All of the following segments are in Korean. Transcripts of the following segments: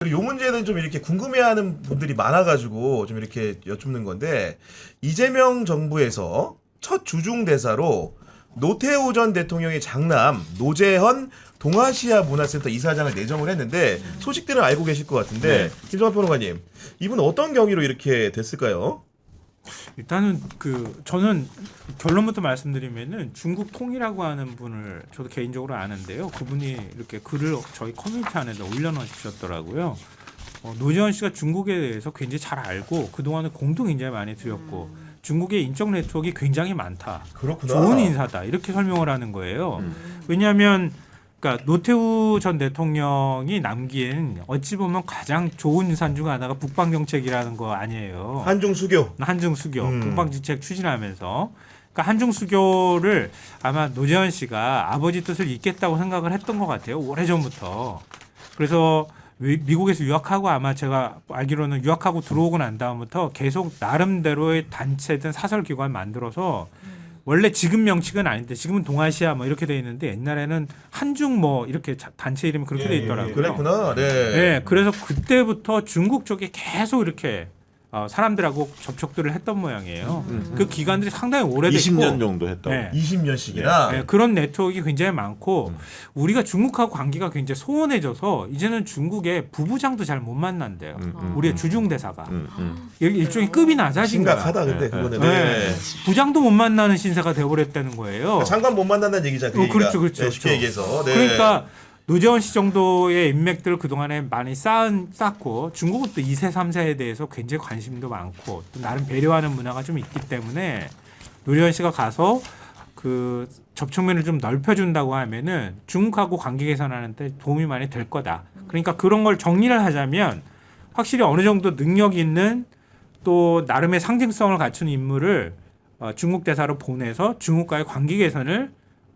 그리고 이 문제는 좀 이렇게 궁금해하는 분들이 많아가지고 좀 이렇게 여쭙는 건데 이재명 정부에서 첫 주중 대사로 노태우 전 대통령의 장남 노재헌 동아시아 문화센터 이사장을 내정을 했는데 소식들은 알고 계실 것 같은데 김정환 평론가님 이분 어떤 경위로 이렇게 됐을까요? 일단은 저는 결론부터 말씀드리면은 중국 통이라고 하는 분을 저도 개인적으로 아는데요. 그분이 이렇게 글을 저희 커뮤니티 안에다 올려놓으셨더라고요. 노재헌 씨가 중국에 대해서 굉장히 잘 알고 그동안에 공도 굉장히 많이 들였고 중국의 인적 네트워크가 굉장히 많다. 그렇구나. 좋은 인사다. 이렇게 설명을 하는 거예요. 왜냐하면 그러니까 노태우 전 대통령이 남긴 어찌 보면 가장 좋은 인사 중 하나가 북방 정책이라는 거 아니에요. 한중 수교. 한중 수교, 북방 정책 추진하면서 그러니까 한중 수교를 아마 노재헌 씨가 아버지 뜻을 잇겠다고 생각을 했던 것 같아요. 오래전부터. 그래서 미국에서 유학하고 아마 제가 알기로는 유학하고 들어오고 난 다음부터 계속 나름대로의 단체든 사설기관 만들어서 원래 지금 명칭은 아닌데 지금은 동아시아 뭐 이렇게 돼 있는데 옛날에는 한중 뭐 이렇게 단체 이름이 그렇게 돼 있더라고요. 그랬구나. 네. 네, 그래서 그때부터 중국 쪽에 계속 이렇게 사람들하고 접촉들을 했던 모양이에요. 그 기간들이 상당히 오래됐고 20년 정도 했다고. 네. 20년씩이나. 네, 그런 네트워크가 굉장히 많고 우리가 중국하고 관계가 굉장히 소원해져서 이제는 중국의 부부장도 잘 못 만난대요. 우리의 주중 대사가 일종의 급이 낮아진 거야. 심각하다 근데 그거는. 네. 부장도 못 만나는 신세가 되어버렸다는 거예요. 장관 못 만난다는 얘기잖아요. 그 얘기가. 그렇죠. 네, 쉽게 얘기해서. 네. 그러니까 노재헌 씨 정도의 인맥들을 그동안에 많이 쌓고 중국은 또 2세, 3세에 대해서 굉장히 관심도 많고 또 나름 배려하는 문화가 좀 있기 때문에 노재헌 씨가 가서 그 접촉면을 좀 넓혀준다고 하면은 중국하고 관계 개선하는 데 도움이 많이 될 거다. 그러니까 그런 걸 정리를 하자면 확실히 어느 정도 능력 있는 또 나름의 상징성을 갖춘 인물을 중국 대사로 보내서 중국과의 관계 개선을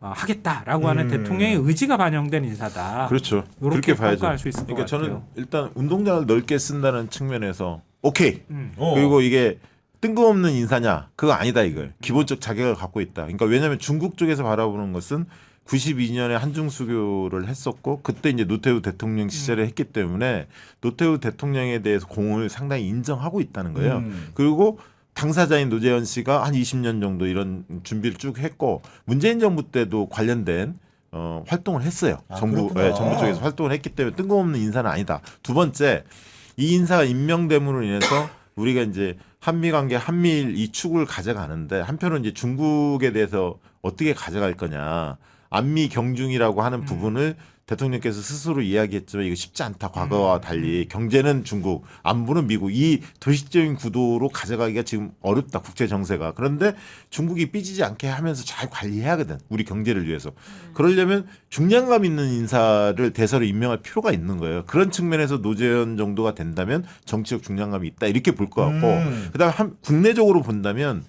하겠다라고 하는 대통령의 의지가 반영된 인사다. 그렇죠. 이렇게 그렇게 봐야죠. 평가할 수 있을 것 그러니까 저는 같아요. 일단 운동장을 넓게 쓴다는 측면에서 오케이. 어. 그리고 이게 뜬금없는 인사냐? 그거 아니다 이걸. 기본적 자격을 갖고 있다. 그러니까 왜냐하면 중국 쪽에서 바라보는 것은 92년에 한중 수교를 했었고 그때 이제 노태우 대통령 시절에 했기 때문에 노태우 대통령에 대해서 공을 상당히 인정하고 있다는 거예요. 그리고 당사자인 노재헌 씨가 한 20년 정도 이런 준비를 쭉 했고 문재인 정부 때도 관련된 활동을 했어요. 정부 쪽에서 활동을 했기 때문에 뜬금없는 인사는 아니다. 두 번째, 이 인사가 임명됨으로 인해서 우리가 이제 한미 관계, 한미일 이 축을 가져가는데 한편으로 이제 중국에 대해서 어떻게 가져갈 거냐. 안미 경중이라고 하는 부분을 대통령께서 스스로 이야기했지만 이거 쉽지 않다. 과거와 달리 경제는 중국, 안보는 미국 이 도식적인 구도로 가져가기가 지금 어렵다. 국제 정세가. 그런데 중국이 삐지지 않게 하면서 잘 관리해야 하거든. 우리 경제를 위해서. 그러려면 중량감 있는 인사를 대사로 임명할 필요가 있는 거예요. 그런 측면에서 노재헌 정도가 된다면 정치적 중량감이 있다. 이렇게 볼 것 같고 그다음에 국내적으로 본다면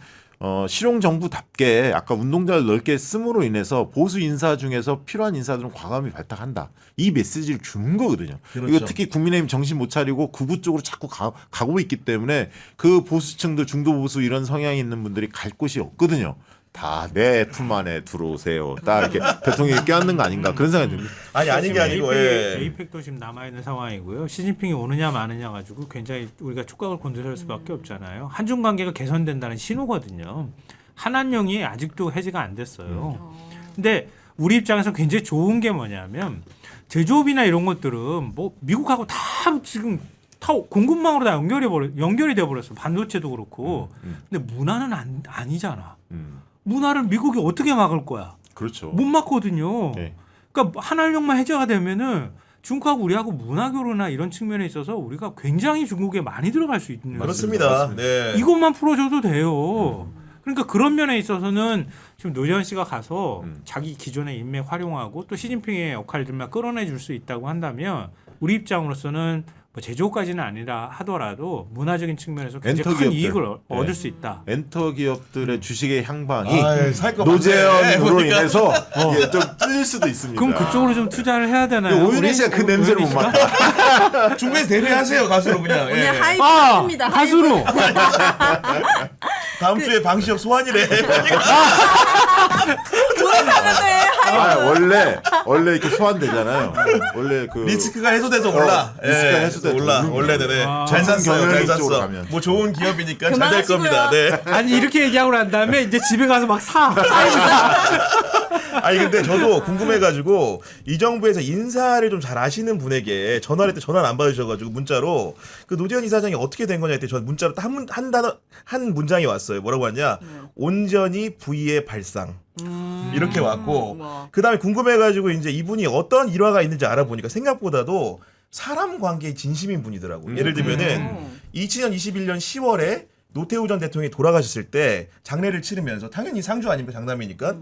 실용 정부답게 아까 운동장을 넓게 씀으로 인해서 보수 인사 중에서 필요한 인사들은 과감히 발탁한다. 이 메시지를 주는 거거든요. 그렇죠. 이거 특히 국민의힘 정신 못 차리고 극우 쪽으로 자꾸 가고 있기 때문에 그 보수층들 중도 보수 이런 성향이 있는 분들이 갈 곳이 없거든요. 다 내 품 안에 들어오세요. 딱 이렇게 대통령이 껴안는 거 아닌가 그런 생각이 듭니다. 아니 아닌 게 아니고. 에이펙도 지금 남아있는 상황이고요. 시진핑이 오느냐 마느냐 가지고 굉장히 우리가 촉각을 곤두설 수밖에 없잖아요. 한중 관계가 개선된다는 신호거든요. 한한령이 아직도 해지가 안 됐어요. 근데 우리 입장에서 굉장히 좋은 게 뭐냐면 제조업이나 이런 것들은 뭐 미국하고 다 지금 다 공급망으로 다 연결이 돼 버렸어. 반도체도 그렇고. 근데 문화는 아니잖아. 문화를 미국이 어떻게 막을 거야? 그렇죠. 못 막거든요. 네. 그러니까 한한령만 해제가 되면은 중국하고 우리하고 문화 교류나 이런 측면에 있어서 우리가 굉장히 중국에 많이 들어갈 수 있는 그렇습니다. 네. 이것만 풀어줘도 돼요. 그러니까 그런 면에 있어서는 지금 노재헌 씨가 가서 자기 기존의 인맥 활용하고 또 시진핑의 역할들만 끌어내줄 수 있다고 한다면 우리 입장으로서는 뭐 제조까지는 아니라 하더라도 문화적인 측면에서 굉장히 큰 이익을 얻을 수 있다. 엔터 기업들의 주식의 향방이 살거 노재헌으로 인해서 이게 좀 뚫릴 수도 있습니다. 그럼 그쪽으로 좀 투자를 해야 되나요? 오윤희 씨가 그 냄새를 못 맡아. 중국에서 데뷔하세요 가수로 그냥. 오늘 예. 하이브입니다. 가수로. 다음 주에 방시혁 소환이래. 원래 이렇게 소환되잖아요. 원래 그 리스크가 해소돼서 올라. 리스크가 해소돼서 올라. 오르는 원래는 네. 아. 잘 샀어요. 잘 경영직 쪽으로 샀어. 가면. 뭐 좋은 기업이니까 잘 될 그만하시고요. 겁니다. 네. 아니 이렇게 얘기하고 난 다음에 이제 집에 가서 막 사. 아니 근데 저도 궁금해가지고 이 정부에서 인사를 좀 잘 아시는 분에게 전화를 했더니 전화를 안 받으셔가지고 문자로 그 노재현 이사장이 어떻게 된 거냐 했더니 저 문자로 딱 한 문장이 왔어요. 뭐라고 하냐? 온전히 부의의 발상. 이렇게 왔고 와. 그다음에 궁금해가지고 이제 이분이 어떤 일화가 있는지 알아보니까 생각보다도 사람 관계에 진심인 분이더라고. 예를 들면은 2021년 10월에 노태우 전 대통령이 돌아가셨을 때 장례를 치르면서 당연히 상주 아닙니까 장남이니까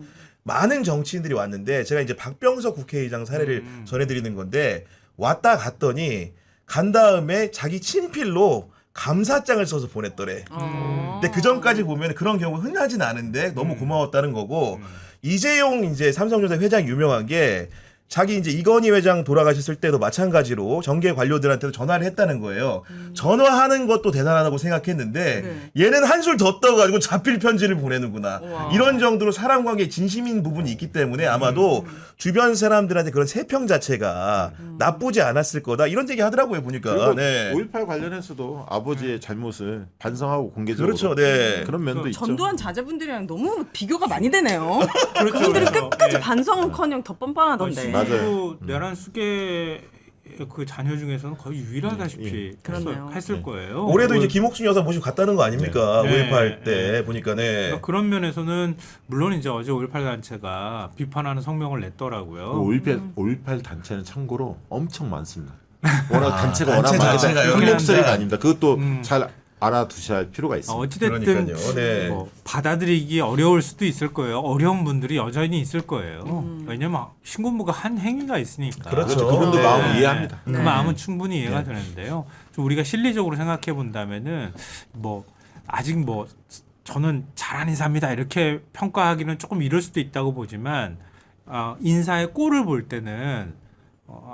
많은 정치인들이 왔는데 제가 이제 박병석 국회의장 사례를 전해드리는 건데 왔다 갔더니 간 다음에 자기 친필로 감사장을 써서 보냈더래. 근데 그 전까지 보면 그런 경우가 흔하진 않은데 너무 고마웠다는 거고 이재용 이제 삼성전자 회장 유명한 게 자기 이제 이건희 회장 돌아가셨을 때도 마찬가지로 정계 관료들한테도 전화를 했다는 거예요. 전화하는 것도 대단하다고 생각했는데 얘는 한술 더 떠가지고 자필 편지를 보내는구나. 우와. 이런 정도로 사람 관계에 진심인 부분이 있기 때문에 아마도 주변 사람들한테 그런 세평 자체가 나쁘지 않았을 거다. 이런 얘기 하더라고요 보니까. 그리고 네. 5.18 관련해서도 아버지의 잘못을 반성하고 공개적으로 그렇죠. 네. 그런 면도 있죠. 전두환 자제분들이랑 너무 비교가 많이 되네요. 그렇죠. 그분들은 그렇죠. 끝까지 예. 반성은커녕 더 뻔뻔하던데. 맞아요. 내란 수계 그 자녀 중에서는 거의 유일하다시피 그렇네요. 했을 거예요. 올해도 이제 김옥순 여사 모시고 갔다는 거 아닙니까? 네. 5.18 때 네. 보니까 네. 그러니까 그런 면에서는 물론 이제 어제 5.18 단체가 비판하는 성명을 냈더라고요. 5.18 단체는 참고로 엄청 많습니다. 워낙 단체가 단체 워낙 자체가요. 많아서 한 목소리가 그냥 아닙니다. 그것도 잘 알아두셔야 할 필요가 있습니다. 어찌됐든 그러니까요. 네. 뭐 받아들이기 어려울 수도 있을 거예요. 어려운 분들이 여전히 있을 거예요. 왜냐면 신군부가 한 행위가 있으니까. 그렇죠. 그분도 네. 마음을 이해합니다. 그 마음은 충분히 이해가 되는데요. 좀 우리가 실리적으로 생각해 본다면은 뭐 아직 뭐 저는 잘한 인사입니다 이렇게 평가하기는 조금 이럴 수도 있다고 보지만 인사의 꼴을 볼 때는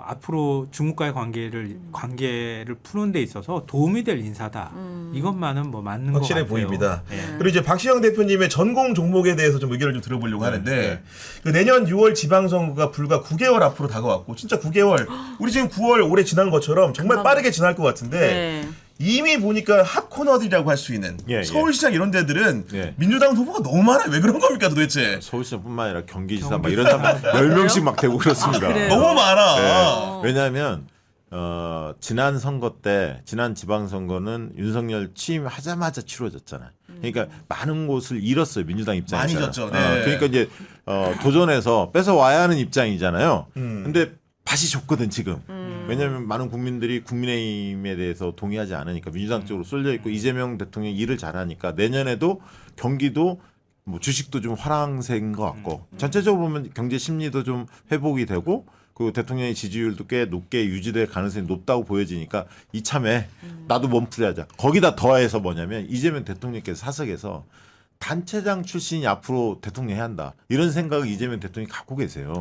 앞으로 중국과의 관계를 푸는 데 있어서 도움이 될 인사다. 이것만은 뭐 맞는 것 확실해 같아요. 보입니다. 예. 그리고 이제 박시영 대표님의 전공 종목에 대해서 좀 의견을 좀 들어보려고 하는데 그 내년 6월 지방선거가 불과 9개월 앞으로 다가왔고 진짜 9개월 우리 지금 9월 올해 지난 것처럼 정말 빠르게 지날 것 같은데 네. 이미 보니까 핫 코너들이라고 할 수 있는 예. 서울시장 이런 데들은 예. 민주당 후보가 너무 많아요. 왜 그런 겁니까 도대체? 서울시장뿐만 아니라 경기지사 막 이런 사람 10명씩 막 되고 그렇습니다. 그래요? 너무 많아. 네. 왜냐하면 지난 선거 때 지난 지방선거는 윤석열 취임하자마자 치러졌잖아요. 그러니까 많은 곳을 잃었어요 민주당 입장에서. 많이 졌죠. 네. 그러니까 이제 도전해서 뺏어 와야 하는 입장이잖아요. 근데 다시 줬거든 지금. 왜냐하면 많은 국민들이 국민의힘에 대해서 동의하지 않으니까 민주당 쪽으로 쏠려 있고 이재명 대통령이 일을 잘하니까 내년에도 경기도 뭐 주식도 좀 화랑세인 것 같고 전체적으로 보면 경제 심리도 좀 회복이 되고 그리고 대통령의 지지율도 꽤 높게 유지될 가능성이 높다고 보여지니까 이참에 나도 몸풀이하자. 거기다 더해서 뭐냐면 이재명 대통령께서 사석에서 단체장 출신이 앞으로 대통령 해야 한다. 이런 생각을 이재명 대통령이 갖고 계세요.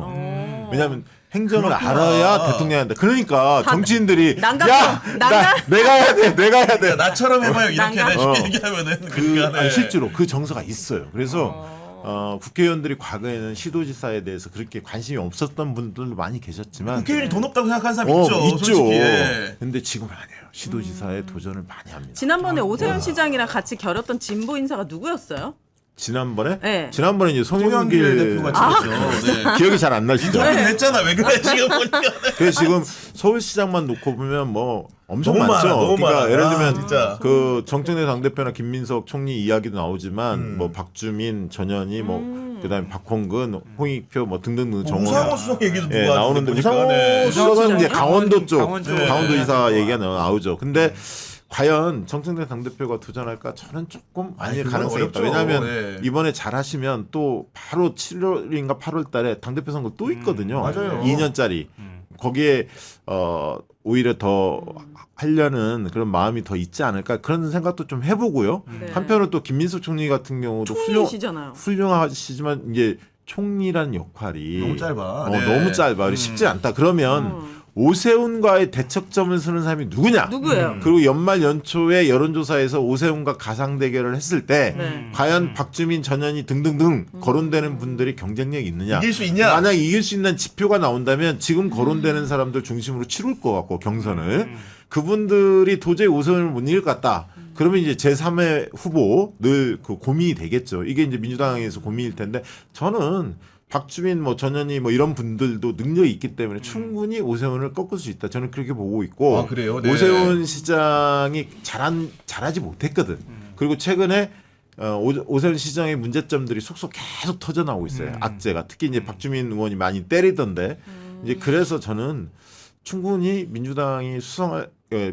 왜냐하면 행정을 그렇구나. 알아야 대통령 해야 한다. 그러니까 정치인들이 난감. 내가 해야 돼. 내가 해야 돼. 나처럼 해봐요. 이렇게 난감. 쉽게 얘기하면은 그 그러니까, 네. 아니, 실제로 그 정서가 있어요. 그래서 국회의원들이 과거에는 시도지사에 대해서 그렇게 관심이 없었던 분들도 많이 계셨지만 국회의원이 더 높다고 생각하는 사람 있죠. 솔직히. 예. 근데 지금은 아니에요. 시도지사에 도전을 많이 합니다. 지난번에 오세훈 시장이랑 같이 겨뤘던 진보 인사가 누구였어요? 지난번에 네. 지난번에 이제 송영길 송영길 대표가 찍었죠. 네. 기억이 잘 안 나시죠? 인터뷰 했잖아. 왜 그래 지금 보니까. 그래서 지금 서울시장만 놓고 보면 뭐 엄청 너무 많죠. 많아, 너무 그러니까 많아. 예를 아, 들면 진짜. 그 정청래 당대표나 김민석 총리 이야기도 나오지만 뭐 박주민, 전현희, 뭐 그다음에 박홍근, 홍익표 뭐 등등등 정원 우상호 수석 얘기도 누가 나오는데 보니까, 우상호 네. 수석은 이제 수석이요? 강원도 쪽 강원도. 강원도지사 얘기가 나오죠. 근데 과연 정청래 당대표가 도전할까? 저는 조금 아닐 그건 가능성이 있다. 어렵죠. 왜냐하면 네. 이번에 잘하시면 또 바로 7월인가 8월 달에 당대표 선거 또 있거든요. 맞아요. 2년짜리. 거기에 오히려 더 하려는 그런 마음이 더 있지 않을까 그런 생각도 좀 해보고요. 네. 한편으로 또 김민석 총리 같은 경우도 총리시잖아요. 훌륭하시지만 이제 총리라는 역할이 너무 짧아. 너무 짧아. 쉽지 않다. 그러면 오세훈과의 대척점을 서는 사람이 누구냐? 누구예요? 그리고 연말 연초에 여론조사에서 오세훈과 가상 대결을 했을 때 네. 과연 박주민, 전현희 등등등 거론되는 분들이 경쟁력이 있느냐? 이길 수 있냐? 만약 이길 수 있는 지표가 나온다면 지금 거론되는 사람들 중심으로 치룰 것 같고 경선을 그분들이 도저히 오세훈을 못 이길 것 같다. 그러면 이제 제3의 후보 늘 그 고민이 되겠죠. 이게 이제 민주당에서 고민일 텐데 저는 박주민, 뭐 전현희 뭐 이런 분들도 능력이 있기 때문에 충분히 오세훈을 꺾을 수 있다. 저는 그렇게 보고 있고 아, 그래요? 네. 오세훈 시장이 잘하지 못했거든. 그리고 최근에 오세훈 시장의 문제점들이 속속 계속 터져나오고 있어요. 악재가 특히 이제 박주민 의원이 많이 때리던데 이제 그래서 저는 충분히 민주당이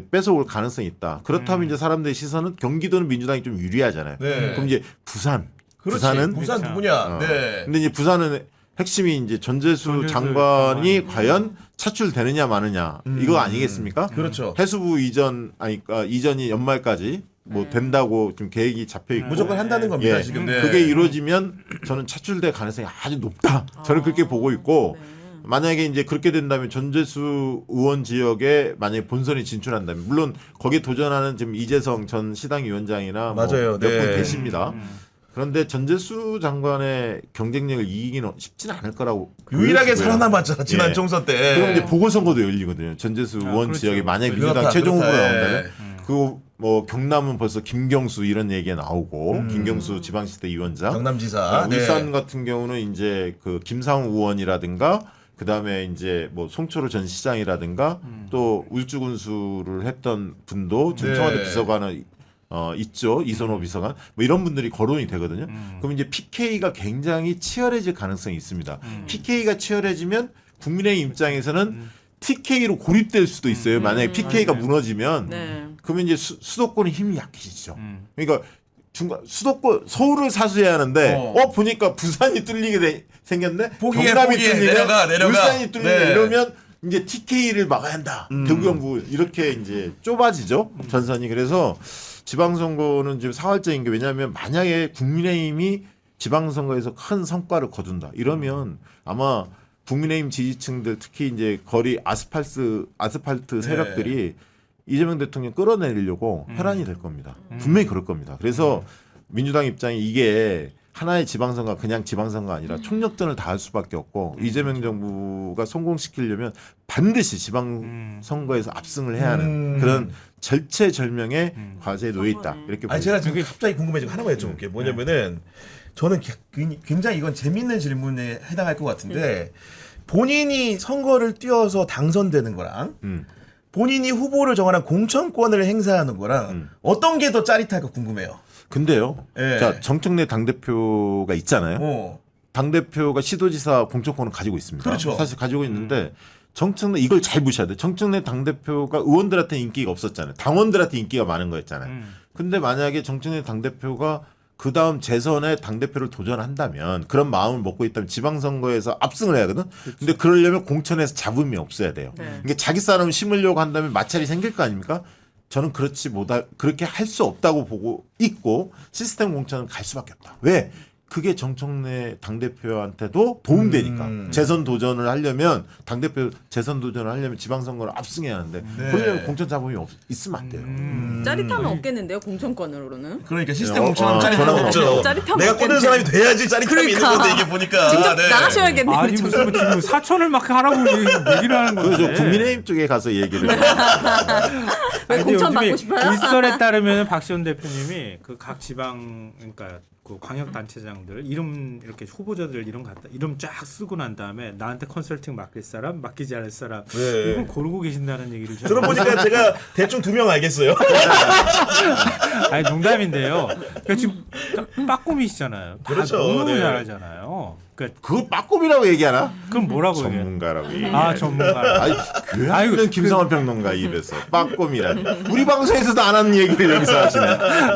뺏어올 가능성이 있다. 그렇다면 이제 사람들의 시선은 경기도는 민주당이 좀 유리하잖아요. 네. 그럼 이제 부산. 그렇지. 부산은 부산 그렇죠. 누구냐? 네. 근데 이제 부산은 핵심이 이제 전재수 장관이 과연 차출되느냐 마느냐 이거 아니겠습니까? 그렇죠. 해수부 이전 그러니까 이전이 연말까지 뭐 된다고 좀 계획이 잡혀 있고 무조건 한다는 겁니다. 예. 지금. 네. 그게 이루어지면 저는 차출될 가능성이 아주 높다. 저는 그렇게 보고 있고 만약에 이제 그렇게 된다면 전재수 의원 지역에 만약에 본선에 진출한다면 물론 거기에 도전하는 지금 이재성 전 시당위원장이나 맞아요. 몇 분 네. 계십니다. 그런데 전재수 장관의 경쟁력을 이기기는 쉽지는 않을 거라고 유일하게 보여지고요. 살아남았잖아. 지난 예. 총선 때. 그럼 이제 보궐선거도 열리거든요. 전재수 의원 그렇죠. 지역에 만약에 그렇다, 민주당 최종 후보가 그렇다. 나온다면 예. 그 뭐 경남은 벌써 김경수 이런 얘기가 나오고 김경수 지방시대 위원장 경남지사. 울산 네. 같은 경우는 이제 그 김상우 의원이라든가 그다음에 이제 뭐 송철호 전 시장이라든가 또 울주군수를 했던 분도 지금 네. 청와대 비서관은 있죠. 이선호 비서관. 뭐 이런 분들이 거론이 되거든요. 그럼 이제 PK가 굉장히 치열해질 가능성이 있습니다. PK가 치열해지면 국민의힘 입장에서는 TK로 고립될 수도 있어요. 만약에 PK가 무너지면 네. 그러면 이제 수도권의 힘이 약해지죠. 그러니까 수도권 서울을 사수해야 하는데 보니까 부산이 뚫리게 생겼네. 포기해, 경남이 포기해. 뚫리네. 내려가. 울산이 뚫리네. 네. 이러면 이제 TK를 막아야 한다. 대구 경북 이렇게 이제 좁아지죠. 전선이. 그래서 지방선거는 지금 사활제인 게 왜냐하면 만약에 국민의힘이 지방선거에서 큰 성과를 거둔다. 이러면 아마 국민의힘 지지층들 특히 이제 거리 아스팔트 세력들이 이재명 대통령 끌어내리려고 혈안이 될 겁니다. 분명히 그럴 겁니다. 그래서 민주당 입장이 이게 하나의 지방선거가 그냥 지방선거가 아니라 총력전을 다할 수밖에 없고 이재명 정부가 성공시키려면 반드시 지방선거에서 압승을 해야 하는 그런 절체절명의 과제에 놓여 있다. 이렇게 아니 보입니다. 제가 지금 갑자기 궁금해지고 하나만 여쭤볼게요. 뭐냐면은 저는 굉장히 이건 재밌는 질문에 해당할 것 같은데 본인이 선거를 뛰어서 당선되는 거랑 본인이 후보를 정하는 공천권을 행사하는 거랑 어떤 게 더 짜릿할까 궁금해요. 근데요. 예. 자, 정청래 당대표가 있잖아요. 당대표가 시도지사 공천권을 가지고 있습니다. 그렇죠. 사실 가지고 있는데 정청래 이걸 잘 보셔야 돼요. 정청래 당대표가 의원들한테 인기가 없었잖아요. 당원들한테 인기가 많은 거였잖아요. 근데 만약에 정청래 당대표가 그 다음 재선에 당대표를 도전한다면 그런 마음을 먹고 있다면 지방선거에서 압승을 해야 하거든. 근데 그러려면 공천에서 잡음이 없어야 돼요. 그러니까 자기 사람을 심으려고 한다면 마찰이 생길 거 아닙니까? 저는 그렇게 할 수 없다고 보고 있고 시스템 공천은 갈 수밖에 없다. 왜? 그게 정청래 당대표한테도 도움되니까. 재선 도전을 하려면 당대표 재선 도전을 하려면 지방선거를 압승해야 하는데 그러려면 공천 잡음이 있으면 안 돼요. 짜릿함은 없겠는데요, 공천권으로는. 그러니까 시스템 어, 공천은 짜릿함 저는 없죠. 짜릿함 내가 없겠네. 꽂는 사람이 돼야지 짜릿함이 그러니까. 있는 건데 이게 보니까. 직접 네. 나가셔야겠네요. 아니 무슨 뭐 지금 사천을 막 하라고 얘기를 하는 그래서 건데. 국민의힘 쪽에 가서 얘기를 해요. 왜 아니, 공천 요즘에 받고 싶어요? 일설에 따르면 박시원 대표님이 그 각 지방 그러니까 그 광역 단체장들 이름 이렇게 후보자들 이름 쫙 쓰고 난 다음에 나한테 컨설팅 맡길 사람 맡기지 않을 사람 네. 이걸 고르고 계신다는 얘기를 좀 들어보니까 제가 대충 2명 알겠어요. 아니 농담인데요. 그러니까 지금 빠꼼이시잖아요. 다 그렇죠. 너무 네. 잘하잖아요. 그러니까 그거 빠꼼이라고 얘기하나? 그럼 뭐라고 얘기해요? 전문가라고 얘기해. 아 전문가. 아니, 그 하는 김성환 평론가 입에서 빠꼼이라니. 우리 방송에서도 안 하는 얘기를 여기서 하시네.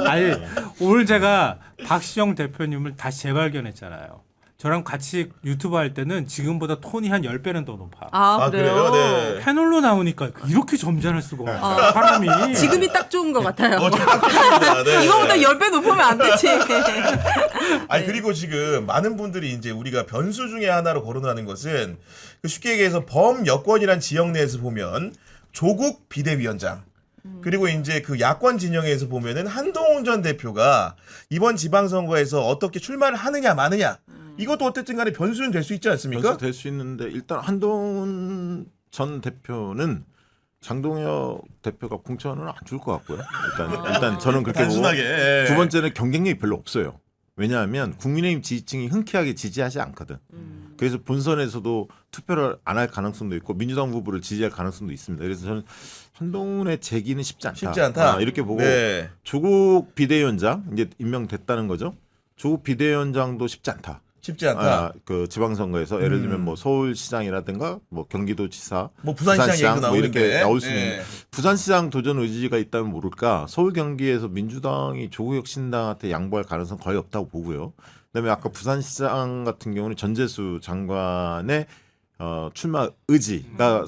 아니 오늘 제가 박시영 대표님을 다시 재발견했잖아요. 저랑 같이 유튜브 할 때는 지금보다 톤이 한 10배는 더 높아. 아, 그래요? 네. 패널로 나오니까 이렇게 점잖을 수가 없어. 사람이. 지금이 딱 좋은 것 같아요. 좀 깎였습니다. 네. 이거보다 10배 높으면 안 되지. 아니 그리고 지금 많은 분들이 이제 우리가 변수 중에 하나로 거론하는 것은 그 쉽게 얘기해서 범여권이란 지역 내에서 보면 조국 비대위원장 그리고 이제 그 야권 진영에서 보면은 한동훈 전 대표가 이번 지방선거에서 어떻게 출마를 하느냐 마느냐 이것도 어쨌든 간에 변수는 될 수 있지 않습니까? 변수 될 수 있는데 일단 한동훈 전 대표는 장동혁 대표가 공천은 안 줄 것 같고요. 일단 저는 그렇게 보고 단순하게. 두 번째는 경쟁력이 별로 없어요. 왜냐하면 국민의힘 지지층이 흔쾌하게 지지하지 않거든. 그래서 본선에서도 투표를 안 할 가능성도 있고 민주당 후보를 지지할 가능성도 있습니다. 그래서 저는 한동훈의 재기는 쉽지 않다. 쉽지 않다. 이렇게 보고 네. 조국 비대위원장 이제 임명됐다는 거죠. 조국 비대위원장도 쉽지 않다. 쉽지 않다. 그 지방선거에서 예를 들면 뭐 서울시장이라든가 뭐 경기도지사, 뭐 부산시장 얘기도 뭐 이렇게 나오는데. 나올 수 있는 네. 부산시장 도전 의지가 있다면 모를까 서울 경기에서 민주당이 조국혁신당한테 양보할 가능성 거의 없다고 보고요. 그다음에 아까 부산시장 같은 경우는 전재수 장관의 출마 의지가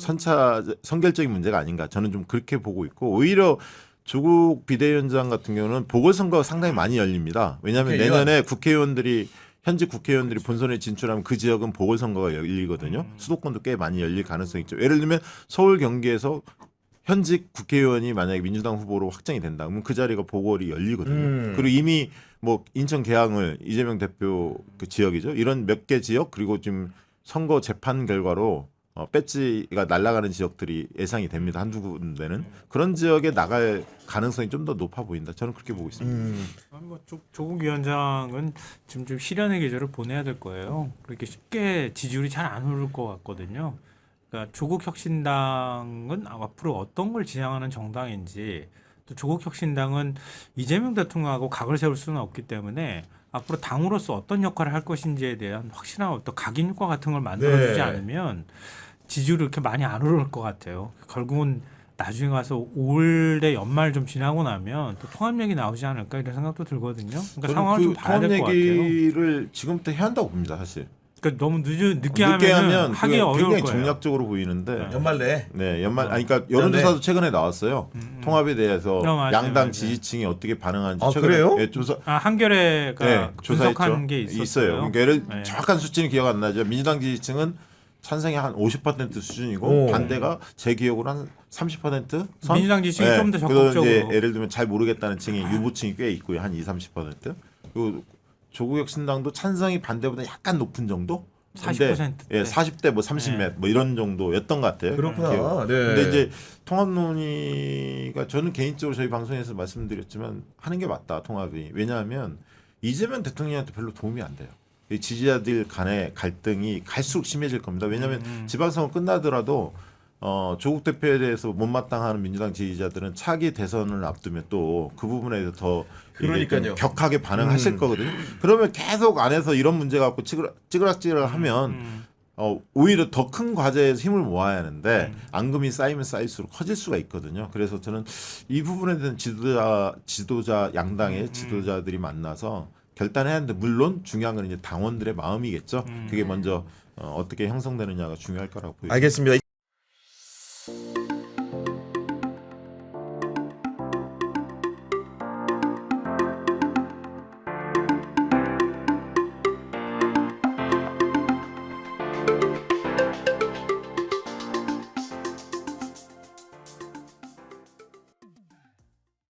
선결적인 문제가 아닌가 저는 좀 그렇게 보고 있고 오히려 조국 비대위원장 같은 경우는 보궐선거가 상당히 많이 열립니다. 왜냐하면 내년에 현직 국회의원들이 본선에 진출하면 그 지역은 보궐선거가 열리거든요. 수도권도 꽤 많이 열릴 가능성이 있죠. 예를 들면 서울 경기에서 현직 국회의원이 만약에 민주당 후보로 확정이 된다. 그러면 그 자리가 보궐이 열리거든요. 그리고 이미 뭐 인천 계양을 이재명 대표 그 지역이죠. 이런 몇 개 지역 그리고 지금 선거 재판 결과로 배지가 날아가는 지역들이 예상이 됩니다. 한두 군데는 그런 지역에 나갈 가능성이 좀 더 높아 보인다. 저는 그렇게 보고 있습니다. 뭐 조국 위원장은 지금 좀 실현의 계절을 보내야 될 거예요. 그렇게 쉽게 지지율이 잘 안 오를 것 같거든요. 그러니까 조국 혁신당은 앞으로 어떤 걸 지향하는 정당인지 또 조국 혁신당은 이재명 대통령하고 각을 세울 수는 없기 때문에 앞으로 당으로서 어떤 역할을 할 것인지에 대한 확실한 어떤 각인 효과 같은 걸 만들어주지 네. 않으면 지지율이 그렇게 많이 안 오를 것 같아요. 결국은 나중에 가서 올해 연말 좀 지나고 나면 또 통합 얘기 나오지 않을까 이런 생각도 들거든요. 그러니까 상황을 좀 봐야 될 것 통합 같아요. 얘기를 지금부터 해야 한다고 봅니다. 사실. 그러니까 너무 늦게 늦게 하면 하면 하기 그건 어려울 굉장히 거예요. 전략적으로 보이는데 연말 내. 네, 그러니까 여론조사도 최근에 나왔어요. 통합에 대해서 맞아요, 양당 맞아요. 지지층이 어떻게 반응하는지 아, 최근에 그래요? 예, 조사 한겨레가 네, 분석한 조사했죠. 게 있었어요. 그러니까 네. 정확한 수치는 기억 안 나죠. 민주당 지지층은 찬성이 한 50% 수준이고 오. 반대가 제 기억으로 한 30% 선? 민주당 지지층이 좀 더 그래서 적극적으로. 이제 예를 들면 잘 모르겠다는 층이 유보층이 꽤 있고요. 한 20-30%. 그리고 조국혁신당도 찬성이 반대보다 약간 높은 정도? 40% 대. 예, 40대 뭐 30몇 뭐 이런 정도였던 것 같아요. 그렇구나. 기억. 네. 근데 이제 통합 논의가 저는 개인적으로 저희 방송에서 말씀드렸지만 하는 게 맞다. 통합이. 왜냐하면 이재명 대통령한테 별로 도움이 안 돼요. 이 지지자들 간의 갈등이 갈수록 심해질 겁니다. 왜냐하면 지방선거 끝나더라도 조국 대표에 대해서 못마땅하는 민주당 지지자들은 차기 대선을 앞두면 또 그 부분에 대해서 더 이게 좀 그러니까요. 격하게 반응하실 거거든요. 그러면 계속 안에서 이런 문제 갖고 찌그락찌그락하면 오히려 더 큰 과제에서 힘을 모아야 하는데 앙금이 쌓이면 쌓일수록 커질 수가 있거든요. 그래서 저는 이 부분에 대한 지도자 양당의 지도자들이 만나서 결단해야 하는데 물론 중요한 건 이제 당원들의 마음이겠죠. 그게 먼저 어떻게 형성되느냐가 중요할 거라고 보입니다. 알겠습니다.